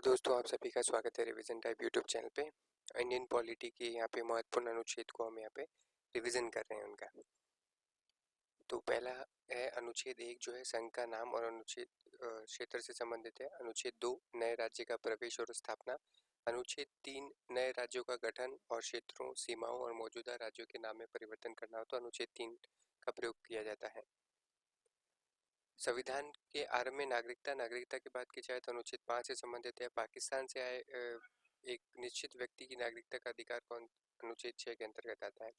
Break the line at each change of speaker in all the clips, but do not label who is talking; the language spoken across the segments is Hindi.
दोस्तों, आप सभी का स्वागत है रिवीजन टाइप यूट्यूब चैनल पे। इंडियन पॉलिटी के यहाँ पे महत्वपूर्ण अनुच्छेद को हम यहाँ पे रिवीजन कर रहे हैं उनका। तो पहला है अनुच्छेद 1 जो है संघ का नाम और अनुच्छेद क्षेत्र से संबंधित है। अनुच्छेद 2 नए राज्य का प्रवेश और स्थापना। अनुच्छेद 3 नए राज्यों का गठन और क्षेत्रों, सीमाओं और मौजूदा राज्यों के नाम में परिवर्तन करना हो तो अनुच्छेद 3 का प्रयोग किया जाता है। संविधान के आरंभ में नागरिकता की बात की जाए तो अनुच्छेद 5 से संबंधित है। पाकिस्तान से आए एक निश्चित व्यक्ति की नागरिकता का अधिकार कौन अनुच्छेद 6 के अंतर्गत आता है।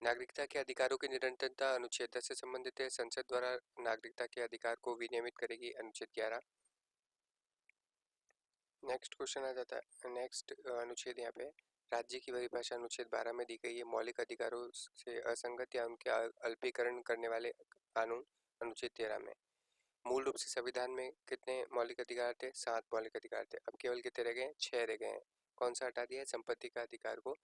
नागरिकता के अधिकारों की निरंतरता अनुच्छेद 10 से संबंधित है। संसद द्वारा नागरिकता के अधिकार को विनियमित करेगी अनुच्छेद 11। नेक्स्ट क्वेश्चन आ जाता है। नेक्स्ट अनुच्छेद यहाँ पे राज्य की परिभाषा अनुच्छेद 12 में दी गई है। मौलिक अधिकारों से असंगत या उनके अल्पीकरण करने वाले कानून अनुच्छेद 13 में। मूल रूप से संविधान में कितने मौलिक अधिकार थे? 7 मौलिक अधिकार थे। अब केवल कितने रह गए हैं? 6 रह गए हैं। कौन सा हटा दिया है? संपत्ति का अधिकार को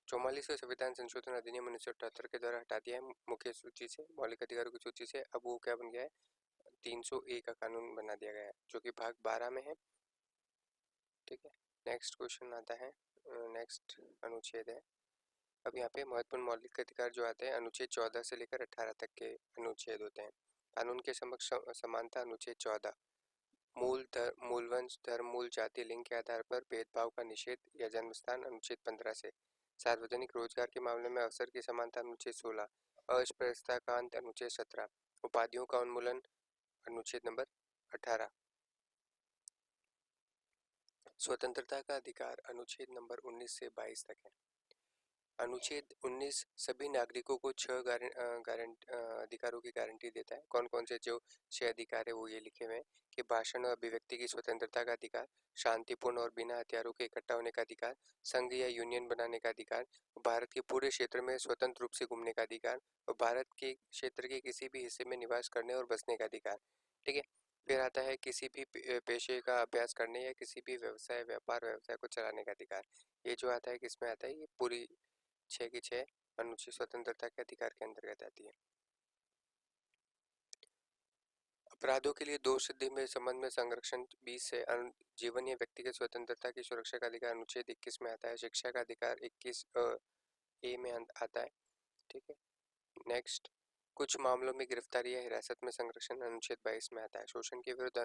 44वें संविधान संशोधन अधिनियम 1978 के द्वारा हटा दिया है मुख्य सूची से, मौलिक अधिकारों की सूची से। अब वो क्या बन गया है? 301 का कानून बना दिया गया है जो कि भाग 12 में है। ठीक है, नेक्स्ट क्वेश्चन आता है। नेक्स्ट अनुच्छेद है, अब यहाँ पे महत्वपूर्ण मौलिक अधिकार जो आते हैं अनुच्छेद 14 से लेकर 18 तक के अनुच्छेद होते हैं। कानून के समक्ष समानता अनुच्छेद 14। मूल वंश, धर्म, मूल जाति, लिंग के आधार पर भेदभाव का निषेध या जन्म स्थान अनुच्छेद 15 से। सार्वजनिक रोजगार के मामले में अवसर की समानता अनुच्छेद 16। अस्पृश्यता का अंत अनुच्छेद 17। उपाधियों का उन्मूलन अनुच्छेद नंबर 18। स्वतंत्रता का अधिकार अनुच्छेद नंबर 19 से 22 तक है। अनुच्छेद 19 सभी नागरिकों को 6 अधिकारों की गारंटी देता है। कौन कौन से जो 6 अधिकार है वो ये लिखे हुए हैं कि भाषण और अभिव्यक्ति की स्वतंत्रता का अधिकार, शांतिपूर्ण और बिना हथियारों के इकट्ठा होने का अधिकार, संघ या यूनियन बनाने का अधिकार, भारत के पूरे क्षेत्र में स्वतंत्र रूप से घूमने का अधिकार और भारत के क्षेत्र के किसी भी हिस्से में निवास करने और बसने का अधिकार। ठीक है, फिर आता है किसी भी पेशे का अभ्यास करने या किसी भी व्यापार व्यवसाय को चलाने का अधिकार। ये जो आता है किसमें आता है? ये पूरी 6 की 6 अनुच्छेद स्वतंत्रता के अधिकार के अंतर्गत आती है। अपराधों के लिए दोष सिद्धि में संबंध में संरक्षण 20 से। जीवन या व्यक्तिगत स्वतंत्रता की सुरक्षा का अधिकार अनुच्छेद 21 में आता है। शिक्षा का अधिकार 21 ए में आता है। ठीक है, नेक्स्ट कुछ मामलों में गिरफ्तारी या हिरासत में संरक्षण अनुच्छेद 22 में आता है। शोषण के विरुद्ध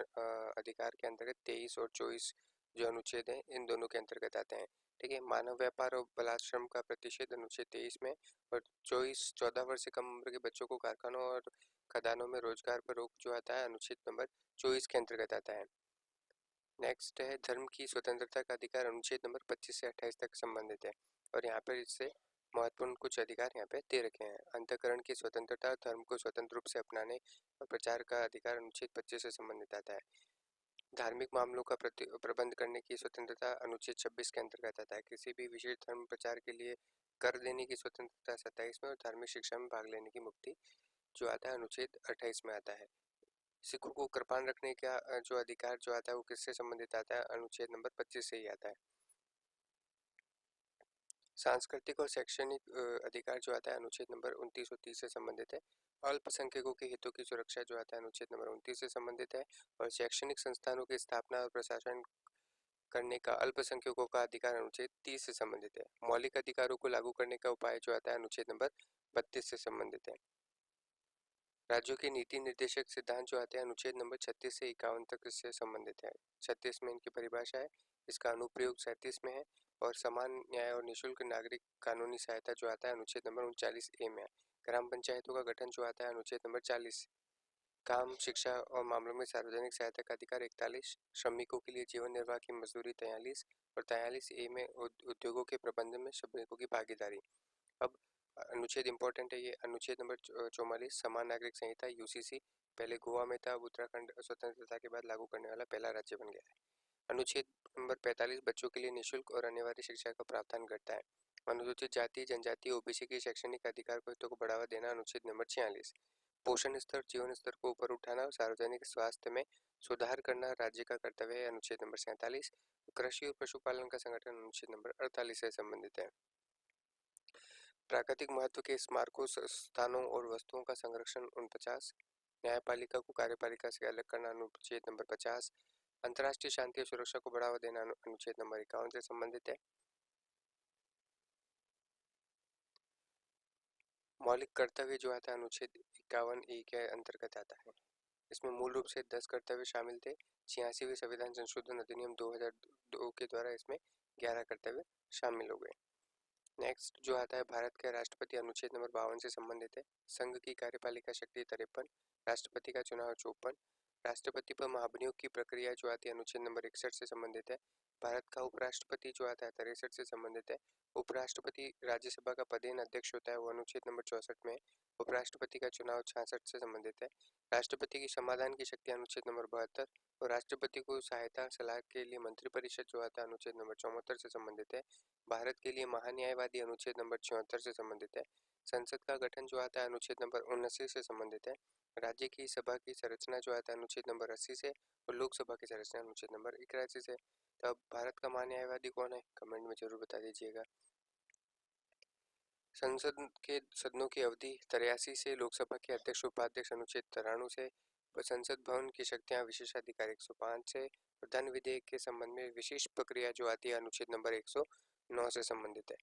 अधिकार के अंतर्गत 23 और 24 जो अनुच्छेद हैं इन दोनों के अंतर्गत आते हैं। ठीक है, मानव व्यापार और बलात्श्रम का प्रतिषेध अनुच्छेद 23 में और 14 वर्ष से कम उम्र के बच्चों को कारखानों और खदानों में रोजगार पर रोक जो आता है अनुच्छेद नंबर 24 के अंतर्गत आता है। नेक्स्ट है धर्म की स्वतंत्रता का अधिकार अनुच्छेद नंबर 25 से 28 तक संबंधित है और यहाँ पर इससे महत्वपूर्ण कुछ अधिकार यहाँ पे दे रखे हैं। अंतःकरण की स्वतंत्रता, धर्म को स्वतंत्र रूप से अपनाने और प्रचार का अधिकार अनुच्छेद 25 से संबंधित आता है। धार्मिक मामलों का प्रबंध करने की स्वतंत्रता अनुच्छेद 26 के अंतर्गत आता है। किसी भी विशेष धर्म प्रचार के लिए कर देने की स्वतंत्रता 27 में और धार्मिक शिक्षा में भाग लेने की मुक्ति जो आता है अनुच्छेद 28 में आता है। सिखों को कृपाण रखने का जो अधिकार जो आता है वो किससे संबंधित आता है? अनुच्छेद नंबर 25 से ही आता है। सांस्कृतिक और शैक्षणिक अधिकार जो आता है अनुच्छेद नंबर 29 और 30 से संबंधित है। अल्पसंख्यकों के हितों की सुरक्षा जो आता है अनुच्छेद नंबर 29 से संबंधित है और शैक्षणिक संस्थानों की स्थापना और प्रशासन करने का अल्पसंख्यकों का अधिकार अनुच्छेद 30 से संबंधित है। मौलिक अधिकारों को लागू करने का उपाय जो आता है अनुच्छेद नंबर 32 से संबंधित है। राज्यों के नीति निर्देशक सिद्धांत जो आते हैं अनुच्छेद नंबर 36 से 51 तक इससे संबंधित है। 36 में इनकी परिभाषा है, इसका अनुप्रयोग 37 में है और समान न्याय और निःशुल्क नागरिक कानूनी सहायता जो आता है अनुच्छेद नंबर 39 ए में है। ग्राम पंचायतों का गठन जो आता है अनुच्छेद नंबर 40। काम, शिक्षा और मामलों में सार्वजनिक सहायता का अधिकार 41। श्रमिकों के लिए जीवन निर्वाह की मजदूरी 43 और 43 ए में उद्योगों के प्रबंधन में श्रमिकों की भागीदारी। अब अनुच्छेद इंपॉर्टेंट है ये अनुच्छेद नंबर 44 समान नागरिक संहिता यूसीसी पहले गोवा में था, अब उत्तराखंड स्वतंत्रता के बाद लागू करने वाला पहला राज्य बन गया है। अनुच्छेद नंबर 45 बच्चों के लिए निःशुल्क और अनिवार्य शिक्षा का प्रावधान करता है। अनुसूचित जाति, जनजाति, ओबीसी के शैक्षणिक अधिकार को हितों को बढ़ावा देना अनुच्छेद नंबर 46। पोषण स्तर, जीवन स्तर को ऊपर उठाना और सार्वजनिक स्वास्थ्य में सुधार करना राज्य का कर्तव्य है अनुच्छेद नंबर 47। कृषि और पशुपालन का संगठन अनुच्छेद नंबर 48 से संबंधित है। प्राकृतिक महत्व के स्मारकों, स्थानों और वस्तुओं का संरक्षण 49। न्यायपालिका को कार्यपालिका से अलग करना अनुच्छेद नंबर 50। अंतर्राष्ट्रीय शांति और सुरक्षा को बढ़ावा देना अनुच्छेद नंबर 51 से संबंधित है। मौलिक कर्तव्य जो आता है अनुच्छेद 51A के अंतर्गत आता है। इसमें मूल रूप से 10 कर्तव्य शामिल थे। 86वें संविधान संशोधन अधिनियम 2002 के द्वारा इसमें 11 कर्तव्य शामिल हो गए। नेक्स्ट जो आता है भारत के राष्ट्रपति अनुच्छेद नंबर 52 से संबंधित है। संघ की कार्यपालिका शक्ति 53, राष्ट्रपति का चुनाव 54, राष्ट्रपति पर महाभियोग की प्रक्रिया जो आती है अनुच्छेद नंबर 61 से संबंधित है। भारत का उपराष्ट्रपति जो आता है 63 से संबंधित है। उपराष्ट्रपति राज्यसभा का पदेन अध्यक्ष होता है, वो अनुच्छेद नंबर 64 में है। उपराष्ट्रपति का चुनाव 66 से संबंधित है। राष्ट्रपति की समाधान की शक्ति अनुच्छेद नंबर 72 और राष्ट्रपति को सहायता सलाह के लिए मंत्रिपरिषद जो आता है अनुच्छेद नंबर 74 से संबंधित है। भारत के लिए महान्यायवादी अनुच्छेद नंबर 74 से संबंधित है। संसद का गठन जो आता है अनुच्छेद नंबर 79 से संबंधित है। राज्य की सभा की संरचना जो आता है अनुच्छेद नंबर 80 से और लोकसभा की संरचना अनुच्छेद नंबर 81 से। तो अब भारत का महान्यायवादी कौन है, कमेंट में जरूर बता दीजिएगा। संसद के सदनों की अवधि 83 से, लोकसभा के अध्यक्ष उपाध्यक्ष अनुच्छेद 93 से, संसद भवन की शक्तियां विशेषाधिकार 105 से, धन विधेयक के संबंध में विशेष प्रक्रिया जो आती है अनुच्छेद नंबर 109 से संबंधित है।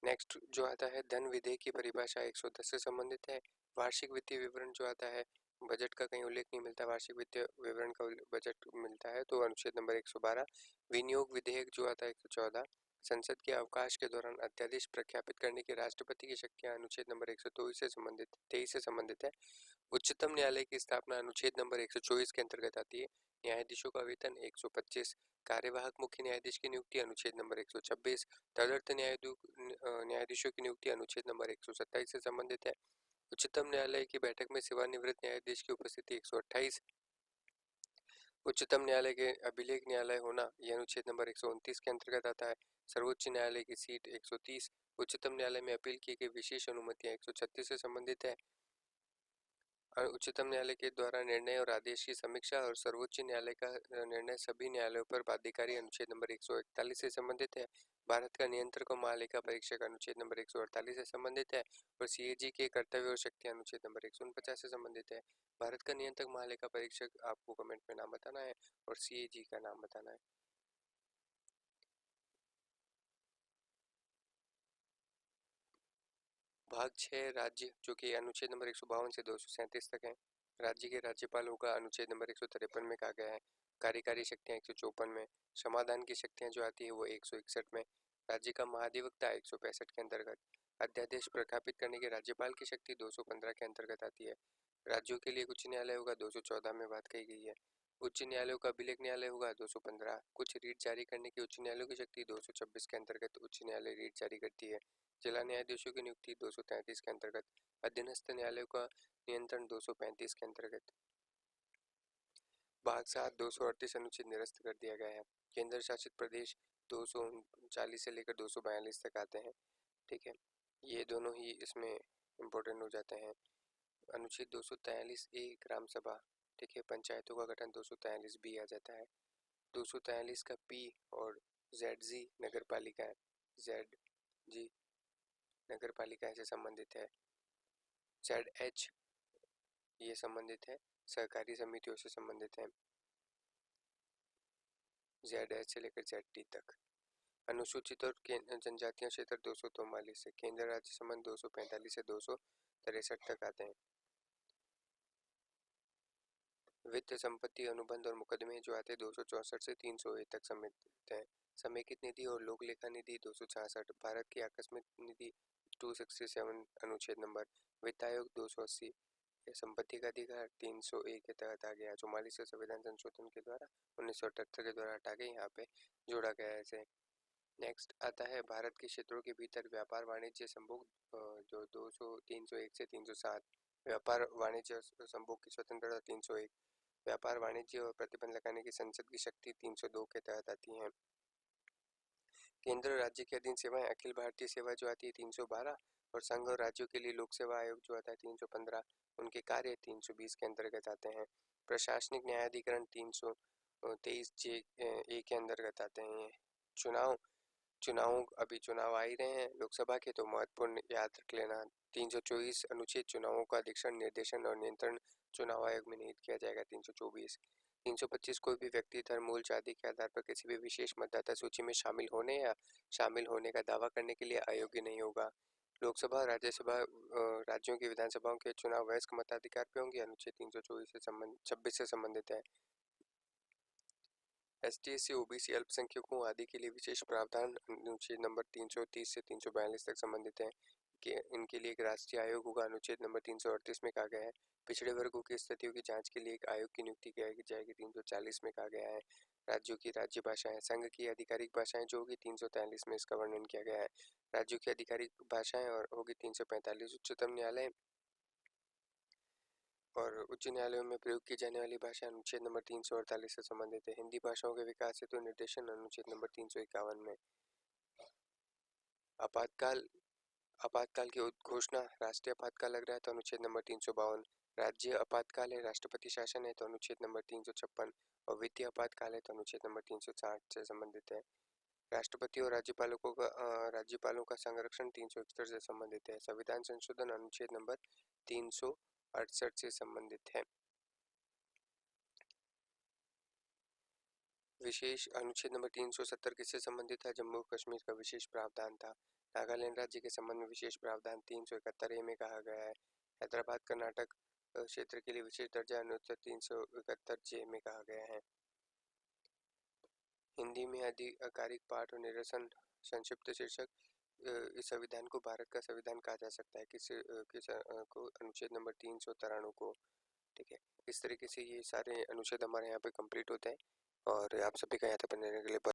नेक्स्ट जो आता है धन विधेयक की परिभाषा 110 से संबंधित है। वार्षिक वित्तीय विवरण जो आता है, बजट का कहीं उल्लेख नहीं मिलता, वार्षिक वित्तीय विवरण का बजट मिलता है तो अनुच्छेद नंबर 112। विनियोग विधेयक जो आता है 114। संसद के अवकाश के दौरान अध्यादेश प्रख्यापित करने की राष्ट्रपति की शक्तियां अनुच्छेद नंबर 123 से संबंधित है। उच्चतम न्यायालय की स्थापना अनुच्छेद नंबर 124 के अंतर्गत आती है। न्यायाधीशों का वेतन 125। कार्यवाहक मुख्य न्यायाधीश की नियुक्ति अनुच्छेद नंबर 126। तदर्थ न्यायाधीशों की नियुक्ति अनुच्छेद नंबर 127 से संबंधित है। उच्चतम न्यायालय की बैठक में सेवानिवृत्त न्यायाधीश की उपस्थिति 128। उच्चतम न्यायालय के अभिलेख न्यायालय होना यह अनुच्छेद नंबर 129 के अंतर्गत आता है। सर्वोच्च न्यायालय की सीट 130। उच्चतम न्यायालय में अपील की गई विशेष अनुमतियां 136 से संबंधित है। उच्चतम न्यायालय के द्वारा निर्णय और आदेश की समीक्षा और सर्वोच्च न्यायालय का निर्णय सभी न्यायालयों पर बाध्यकारी अनुच्छेद नंबर 141 से संबंधित है। भारत का नियंत्रक और महालेखा परीक्षक अनुच्छेद नंबर 148 से संबंधित है और सीएजी के कर्तव्य और शक्ति अनुच्छेद नंबर 149 से संबंधित है। भारत का नियंत्रक महालेखा परीक्षक आपको कमेंट में नाम बताना है और सीएजी का नाम बताना है। भाग 6 राज्य जो कि अनुच्छेद नंबर 152 से 237 तक है। राज्य के राज्यपाल होगा अनुच्छेद नंबर 153 में कहा गया है। कार्यकारी शक्तियां 154 में। समाधान की शक्तियां जो आती है वो 161 में। राज्य का महाधिवक्ता 165 के अंतर्गत। अध्यादेश प्रख्यापित करने के राज्यपाल की शक्ति 215 के अंतर्गत आती है। राज्यों के लिए उच्च न्यायालय होगा 214 में बात कही गई है। उच्च न्यायालयों का अभिलेख न्यायालय होगा 215। कुछ रीट जारी करने की उच्च न्यायालयों की शक्ति 226 के अंतर्गत उच्च न्यायालय रीट जारी करती है। जिला न्यायाधीशों की नियुक्ति 233 के अंतर्गत। अधीनस्थ न्यायालयों का नियंत्रण 235 के अंतर्गत। भाग 7 238 अनुच्छेद निरस्त कर दिया गया है। केंद्र शासित प्रदेश 239 से लेकर 242 तक आते हैं। ठीक है, ये दोनों ही इसमें इम्पोर्टेंट हो जाते हैं। अनुच्छेद 243 ए ग्राम सभा, ठीक है, पंचायतों का गठन 243 बी आ जाता है। 243 का पी और जेड जी नगर पालिका है, जेड जी नगर पालिका से संबंधित है। जेड एच ये संबंधित है, सहकारी समितियों से संबंधित है। जेड एच से लेकर जेड टी तक। अनुसूचित और जनजातीय क्षेत्र 244 से, केंद्र राज्य संबंध 245 से 263 तक आते हैं। वित्त संपत्ति अनुबंध और मुकदमे जो आते हैं 264 से 301 तक समेत हैं। समेकित निधि और लोक लेखा निधि 266। भारत की आकस्मिक निधि 267 अनुच्छेद नंबर। वित्त आयोग 280। संपत्ति का अधिकार 301 के तहत आ गया। 44 संविधान संशोधन के द्वारा 1978 के द्वारा हटा के यहाँ पे जोड़ा गया है इसे। नेक्स्ट आता है भारत के क्षेत्रों के भीतर व्यापार वाणिज्य संभोग जो 301 से 307। व्यापार वाणिज्य संभोग की स्वतंत्रता 301। व्यापार वाणिज्य और प्रतिबंध लगाने की संसद की शक्ति 302 के तहत आती है। केंद्र राज्य के अधीन सेवाएं अखिल भारतीय सेवा जो आती है 312 और संघ और राज्यों के लिए लोक सेवा आयोग जो आता है 315। उनके कार्य 320 के अंतर्गत आते हैं। प्रशासनिक न्यायाधिकरण 323 जे ए के अंतर्गत आते हैं। चुनाव अभी चुनाव आ ही रहे हैं लोकसभा के, तो महत्वपूर्ण याद रख लेना। 324 अनुच्छेद चुनावों का अधीक्षण निर्देशन और नियंत्रण चुनाव आयोग में निहित किया जाएगा 324। 325 कोई भी व्यक्ति धर्म, मूल, जाति के आधार पर किसी भी विशेष मतदाता सूची में शामिल होने या शामिल होने का दावा करने के लिए अयोग्य नहीं होगा। लोकसभा और राज्यसभा राज्यों की विधानसभाओं के चुनाव वयस्क मताधिकार पे होंगे। अनुच्छेद 324 से 26 से संबंधित है। एसटी, एससी, ओबीसी, अल्पसंख्यकों आदि के लिए विशेष प्रावधान अनुच्छेद नंबर 330 से 342 तक संबंधित है कि इनके लिए एक राष्ट्रीय आयोग होगा। अनुच्छेद नंबर 338 में कहा गया है। पिछड़े वर्गों की स्थितियों की जांच के लिए एक आयोग की नियुक्ति की जाएगी। 340 में कहा गया है। राज्यों की राज्य भाषाएं, संघ की आधिकारिक भाषाएं जो होगी 343 में इसका वर्णन किया गया है। राज्यों की आधिकारिक भाषाएं और होगी 345। उच्चतम न्यायालय और उच्च न्यायालयों में प्रयोग की जाने वाली भाषा अनुच्छेद नंबर 348 से संबंधित है। हिंदी भाषाओं के विकास हेतु निर्देशन अनुच्छेद नंबर 351 में। आपातकाल आपातकाल की घोषणा, राष्ट्रीय आपातकाल लग रहा है तो अनुच्छेद नंबर 352। राज्य आपातकाल है, राष्ट्रपति शासन है तो अनुच्छेद नंबर 356 और वित्तीय आपातकाल है तो अनुच्छेद नंबर 360 से संबंधित है। राष्ट्रपति और राज्यपालों का संरक्षण 361 से संबंधित है। संविधान संशोधन अनुच्छेद नंबर 368 से संबंधित है। विशेष अनुच्छेद नंबर 370 किससे संबंधित है? जम्मू कश्मीर का विशेष प्रावधान था। नागालैंड राज्य के संबंध में विशेष प्रावधान 371 में कहा गया है। हैदराबाद कर्नाटक क्षेत्र के लिए विशेष दर्जा अनुच्छेद 371 में कहा गया है। हिंदी में आधिकारिक पाठ और निरसन संक्षिप्त शीर्षक, इस संविधान को भारत का संविधान कहा जा सकता है। किस को? अनुच्छेद नंबर 393 को। ठीक है, इस तरीके से ये सारे अनुच्छेद हमारे यहाँ पे कंप्लीट होते हैं और आप सभी का यहाँ तक बनने के लिए